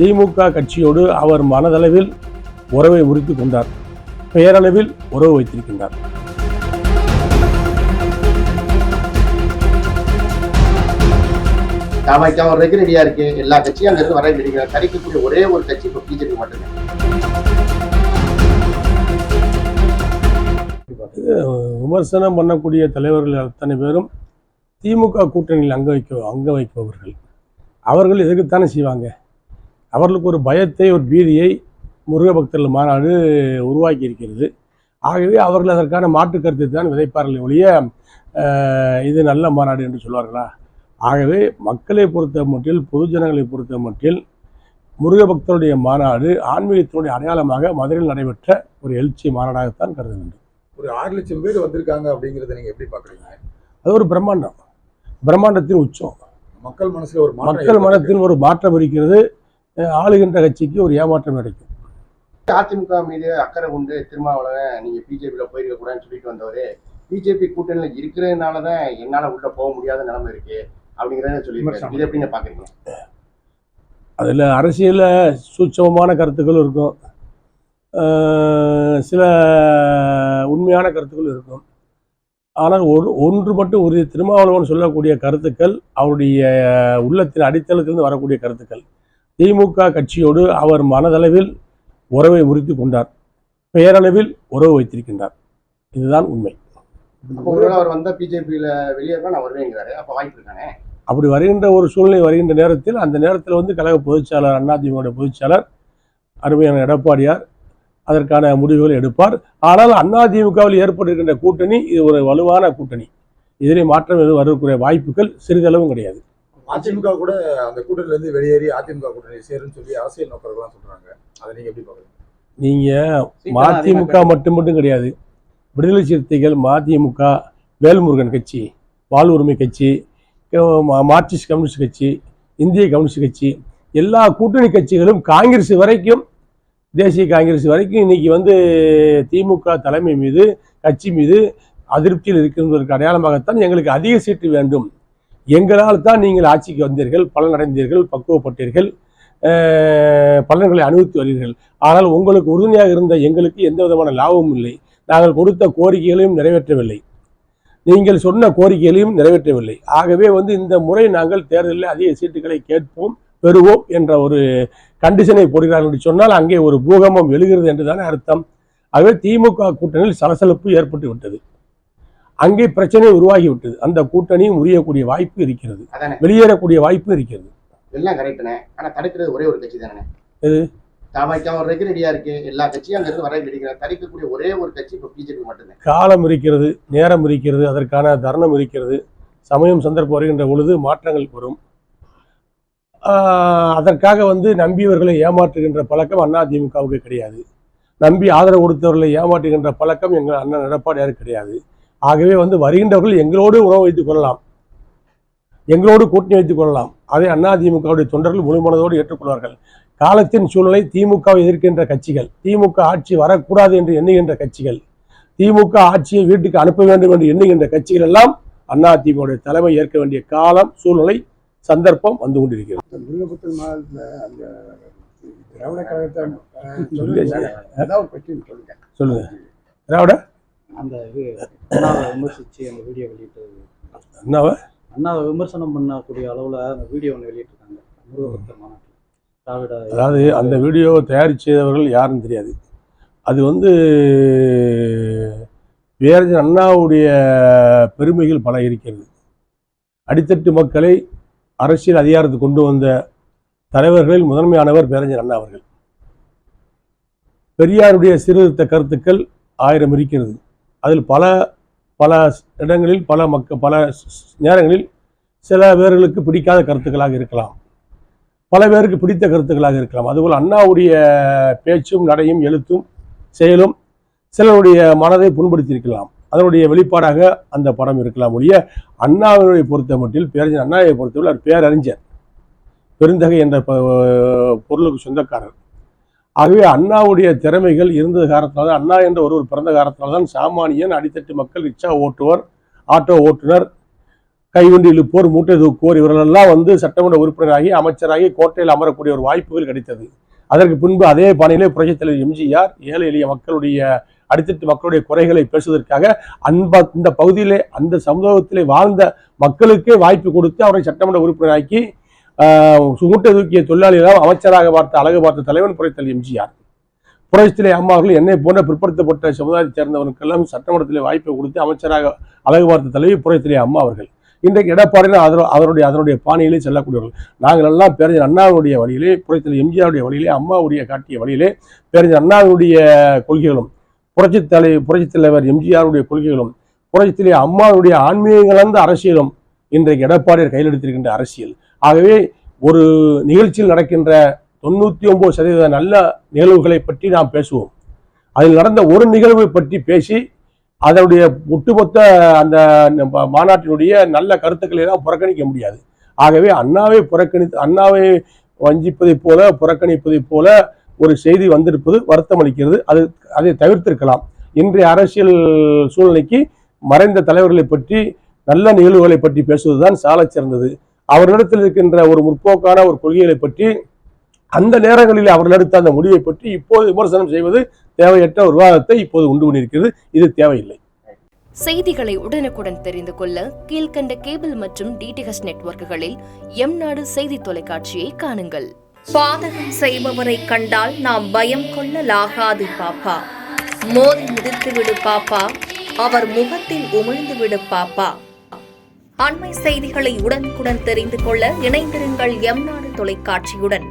திமுக கட்சியோடு அவர் மனதளவில் உறவை முறித்துக் கொண்டார், பெயரளவில் உறவு வைத்திருக்கின்றார். தாமரைக்கு வர்றதுக்கு ரெடியா இருக்கு. எல்லா கட்சியும் அங்க இருந்து வர ரெடிக்கிறார். தரிக்கக்கூடிய ஒரே ஒரு கட்சி இப்போ பிஜேபி மட்டுமே. விமர்சனம் பண்ணக்கூடிய தலைவர்கள் அத்தனை பேரும் திமுக கூட்டணியில் அங்க வைப்பவர்கள். அவர்கள் எதுக்குத்தானே செய்வாங்க? அவர்களுக்கு ஒரு பயத்தை, ஒரு பீதியை முருக பக்தர்கள் மாநாடு உருவாக்கி இருக்கிறது. ஆகவே அவர்கள் அதற்கான மாற்று கருத்தை தான் விதைப்பார்கள் ஒழிய இது நல்ல மாநாடு என்று சொல்வார்களா? ஆகவே மக்களை பொறுத்த மட்டில், பொதுஜனங்களை பொறுத்த மட்டில் முருக பக்தருடைய மாநாடு ஆன்மீகத்தினுடைய அடையாளமாக மதுரையில் நடைபெற்ற ஒரு எழுச்சி மாநாடாகத்தான் கருத வேண்டும். ஒரு 6 லட்சம் பேர் வந்திருக்காங்க அப்படிங்கிறத நீங்க எப்படி பாக்குறீங்க? அது ஒரு பிரம்மாண்டம், பிரம்மாண்டத்தின் உச்சம். மக்கள் மனசுல ஒரு மக்கள் மனத்தில் ஒரு மாற்றம் இருக்கிறது. ஆளுகின்ற கட்சிக்கு ஒரு ஏமாற்றம் கிடைக்கும். அதிமுக மீது அக்கறை கொண்டு திருமாவளவன் நீங்க பிஜேபியில போயிருக்க கூடாதுன்னு சொல்லிட்டு வந்தவரு பிஜேபி கூட்டணியில இருக்கிறதுனாலதான் என்னால உள்ள போக முடியாத நிலைமை இருக்கு அப்படிங்கிறத சொல்லியிருக்காரு. இதை எப்படி பாக்குறீங்க? அதுல அரசியல்ல சூட்சமமான கருத்துக்கள் இருக்கும், சில உண்மையான கருத்துக்கள் இருக்கும். ஆனால் ஒன்று மட்டும் உறுதி, திருமாவளவன் சொல்லக்கூடிய கருத்துக்கள் அவருடைய உள்ளத்தின் அடித்தளத்திலிருந்து வரக்கூடிய கருத்துக்கள். திமுக கட்சியோடு அவர் மனதளவில் உறவை முறித்துக் கொண்டார், பெயரளவில் உறவு வைத்திருக்கின்றார். இதுதான் உண்மை. அவர் வந்தா பிஜேபியில வெளியேறா நான் வருவேங்கிறாரு. அப்ப வாய்ப்பு இருக்கானே. அப்படி வருகின்ற ஒரு சூழ்நிலை வருகின்ற நேரத்தில், அந்த நேரத்தில் வந்து கழக பொதுச்செயலாளர், அதிமுக பொதுச்செயலாளர் அருமையான எடப்பாடியார் அதற்கான முடிவுகளை எடுப்பார். ஆனால் அதிமுகவில் ஏற்பட்டிருக்கின்ற கூட்டணி இது ஒரு வலுவான கூட்டணி. இதிலே மாற்றம் எதுவும் வரக்கூடிய வாய்ப்புகள் சிறிதளவும் கிடையாது. அதிமுக கூட அந்த கூட்டணியில இருந்து வெளியேறி அதிமுக கூட்டணி சேருன்னு சொல்லி அரசியல் நோக்கர்கள்லாம் சொல்றாங்க. அதை நீங்க எப்படி பாக்குறீங்க? நீங்க மதிமுக மட்டும் கிடையாது, விடுதலை சிறுத்தைகள், மதிமுக, வேல்முருகன் கட்சி, வாழ் உரிமை கட்சி, மார்க்சிஸ்ட் கம்யூனிஸ்ட் கட்சி, இந்திய கம்யூனிஸ்ட் கட்சி, எல்லா கூட்டணி கட்சிகளும் காங்கிரஸ் வரைக்கும், தேசிய காங்கிரஸ் வரைக்கும் இன்னைக்கு வந்து திமுக தலைமை மீது, கட்சி மீது அதிருப்தியில் இருக்கின்றதற்கு அடையாளமாகத்தான் எங்களுக்கு அதிக சீட்டு வேண்டும், எங்களால் தான் நீங்கள் ஆட்சிக்கு வந்தீர்கள், பலனடைந்தீர்கள், பக்குவப்பட்டீர்கள், பலன்களை அனுபவித்து வருவீர்கள், ஆனால் உங்களுக்கு உறுதுணையாக இருந்த எங்களுக்கு எந்த விதமான லாபமும் இல்லை, நாங்கள் கொடுத்த கோரிக்கைகளையும் நிறைவேற்றவில்லை, நீங்கள் சொன்ன கோரிக்கைகளையும் நிறைவேற்றவில்லை. ஆகவே வந்து இந்த முறை நாங்கள் தேர்தலில் அதிக சீட்டுகளை கேட்போம், பெறுவோம் என்ற ஒரு கண்டிஷனை போடுகிறார்கள் என்று சொன்னால் அங்கே ஒரு பூகம்பம் எழுகிறது என்றுதானே அர்த்தம். ஆகவே திமுக கூட்டணியில் சலசலப்பு ஏற்பட்டு விட்டது, அங்கே பிரச்சனை உருவாகிவிட்டது. அந்த கூட்டணியும் முறியக்கூடிய வாய்ப்பு இருக்கிறது, வெளியேறக்கூடிய வாய்ப்பு இருக்கிறது. எல்லாம் கரெக்டுனே. ஆனா தடுக்கிறது ஒரே ஒரு கட்சி தானே. எது? தாமரைக்கு வர்றதுக்கு ரெடியா இருக்கு. எல்லா கட்சியும் அங்க இருந்து வர ரெடிக்கிறார். தடுக்கக்கூடிய ஒரே ஒரு கட்சி இப்போ பிஜேபி மட்டுமே. காலம் இருக்கிறது, நேரம் இருக்கிறது, அதற்கான தருணம் இருக்கிறது. சமயம் சந்தர்ப்பம் வருகின்ற பொழுது மாற்றங்கள் வரும். அதற்காக வந்து நம்பியவர்களை ஏமாற்றுகின்ற பழக்கம் அதிமுகவுக்கு கிடையாது. நம்பி ஆதரவு கொடுத்தவர்களை ஏமாற்றுகின்ற பழக்கம் எங்கள் அண்ணன் எடப்பாடியாருக்கு கிடையாது. ஆகவே வந்து வருகின்றவர்கள் எங்களோடு உறவு வைத்துக் கொள்ளலாம், எங்களோடு கூட்டணி வைத்துக் கொள்ளலாம். அதை அதிமுகவுடைய தொண்டர்கள் முழுமனதோடு ஏற்றுக்கொள்வார்கள். காலத்தின் சூழ்நிலை, திமுகவை எதிர்க்கின்ற கட்சிகள், திமுக ஆட்சி வரக்கூடாது என்று எண்ணுகின்ற கட்சிகள், திமுக ஆட்சியை வீட்டுக்கு அனுப்ப வேண்டும் என்று எண்ணுகின்ற கட்சிகள் எல்லாம் அதிமுகவுடைய தலைமை ஏற்க வேண்டிய காலம், சூழ்நிலை, சந்தர்ப்பம் வந்து கொண்டிருக்கிறது. சொல்லுங்க. திராவிட அந்த அண்ணாவை விமர்சிச்சு அந்த வீடியோ வெளியிட்டது, அண்ணாவை விமர்சனம் பண்ணக்கூடிய அளவில் அந்த வீடியோ ஒன்று வெளியிட்டிருக்காங்க முருகபக்தர் மாநாட்டில். திராவிட, அதாவது அந்த வீடியோவை தயாரித்தவர்கள் யாருன்னு தெரியாது. அது வந்து பேரறிஞர் அண்ணாவுடைய பெருமைகள் பல இருக்கிறது. அடித்தட்டு மக்களை அரசியல் அதிகாரத்துக்கு கொண்டு வந்த தலைவர்களில் முதன்மையானவர் பேரறிஞர் அண்ணா அவர்கள். பெரியாருடைய சீர்திருத்த கருத்துக்கள் 1000 இருக்கிறது. அதில் பல பல இடங்களில் பல நேரங்களில் சில பேர்களுக்கு பிடிக்காத கருத்துக்களாக இருக்கலாம், பல பேருக்கு பிடித்த கருத்துக்களாக இருக்கலாம். அதுபோல் அண்ணாவுடைய பேச்சும் நடையும் எழுத்தும் செயலும் சிலருடைய மனதை புண்படுத்தியிருக்கலாம். அதனுடைய வெளிப்பாடாக அந்த படம் இருக்கலாம் ஒழிய அண்ணாவை பொறுத்த மட்டில், பேரறிஞர் அண்ணாவை பொறுத்தவரை அவர் பேரறிஞர், பெருந்தகை என்ற பொருளுக்கு சொந்தக்காரர். ஆகவே அண்ணாவுடைய திறமைகள் இருந்தது காரணத்தினால்தான், அண்ணா என்ற ஒருவர் பிறந்த காரணத்தினால்தான் சாமானியன், அடித்தட்டு மக்கள், ரிக்ஷா ஓட்டுவர், ஆட்டோ ஓட்டுநர், கைவண்டி இழுப்போர், மூட்டை தூக்குவோர் இவர்களெல்லாம் வந்து சட்டமன்ற உறுப்பினராகி அமைச்சராகி கோட்டையில் அமரக்கூடிய ஒரு வாய்ப்புகள் கிடைத்தது. அதற்கு பின்பு அதே பாணியிலே புரட்சித் தலைவர் எம்ஜிஆர் ஏழை எளிய மக்களுடைய அடித்தட்டு மக்களுடைய குறைகளை பேசுவதற்காக இந்த பகுதியிலே அந்த சமூகத்திலே வாழ்ந்த மக்களுக்கே வாய்ப்பு கொடுத்து அவரை சட்டமன்ற உறுப்பினராக்கி மூட்டை தூக்கிய தொழிலாளிகளாக அமைச்சராக பார்த்த அழகு பார்த்த தலைவன் புரட்சித் தலைவர் எம்ஜிஆர். புரட்சித்திலே அம்மா அவர்கள் என்னை போன்ற பிற்படுத்தப்பட்ட சமுதாயத்தை சேர்ந்தவனுக்கெல்லாம் சட்டமன்றத்திலே வாய்ப்பை கொடுத்து அமைச்சராக அழகு பார்த்த தலைவி புரட்சித்திலே அம்மா அவர்கள். இன்றைக்கு எடப்பாடியில் அதனுடைய பாணியிலே செல்லக்கூடியவர்கள். நாங்கள் எல்லாம் பேரறிஞர் அண்ணாவுடைய வழியிலே, புரட்சித் எம்ஜிஆருடைய வழியிலே, அம்மாவுடைய காட்டிய வழியிலே பேரறிஞர் அண்ணாவுடைய கொள்கைகளும் புரட்சித் தலைவர் எம்ஜிஆருடைய கொள்கைகளும் புரட்சித்திலே அம்மாவுடைய ஆன்மீக கலந்த அரசியலும் இன்றைக்கு எடப்பாடியார் கையில் எடுத்திருக்கின்ற அரசியல். ஆகவே ஒரு நிகழ்ச்சியில் நடக்கின்ற 99% நல்ல நிகழ்வுகளை பற்றி நாம் பேசுவோம். அதில் நடந்த ஒரு நிகழ்வை பற்றி பேசி அதனுடைய ஒட்டுமொத்த அந்த மாநாட்டினுடைய நல்ல கருத்துக்களை எல்லாம் புறக்கணிக்க முடியாது. ஆகவே அண்ணாவை வஞ்சிப்பதைப் போல புறக்கணிப்பதைப் போல ஒரு செய்தி வந்திருப்பது வருத்தம் அளிக்கிறது. அதை தவிர்த்திருக்கலாம். இன்றைய அரசியல் சூழ்நிலைக்கு மறைந்த தலைவர்களை பற்றி நல்ல நிகழ்வுகளை பற்றி பேசுவதுதான் சாலச் சிறந்தது. அவர்களிடத்தில் இருக்கின்ற ஒரு முற்போக்கான ஒரு கொள்கைகளை பற்றி அந்த நேரங்களில் அவர்கள் எடுத்த அந்த முடிவை பற்றி இப்போது விமர்சனம் செய்வது தேவையற்ற ஒரு விவாதத்தை இப்போது உண்டு பண்ணியிருக்கிறது. இது தேவையில்லை. செய்திகளை உடனுக்குடன் தெரிந்து கொள்ள கீழ்கண்ட கேபிள் மற்றும் டிடிஹெச் நெட்வொர்க்குகளில் எம்நாடு செய்தி தொலைக்காட்சியை காணுங்கள். பாதகம் செய்பவரை கண்டால் நாம் பயம் கொள்ளலாகாது பாப்பா. மோதி மிதித்து விடு பாப்பா, அவர் முகத்தில் உமிழ்ந்து விடு பாப்பா. அண்மை செய்திகளை உடனுக்குடன் தெரிந்து கொள்ள இணைந்திருங்கள் எம்நாடு தொலைக்காட்சியுடன்.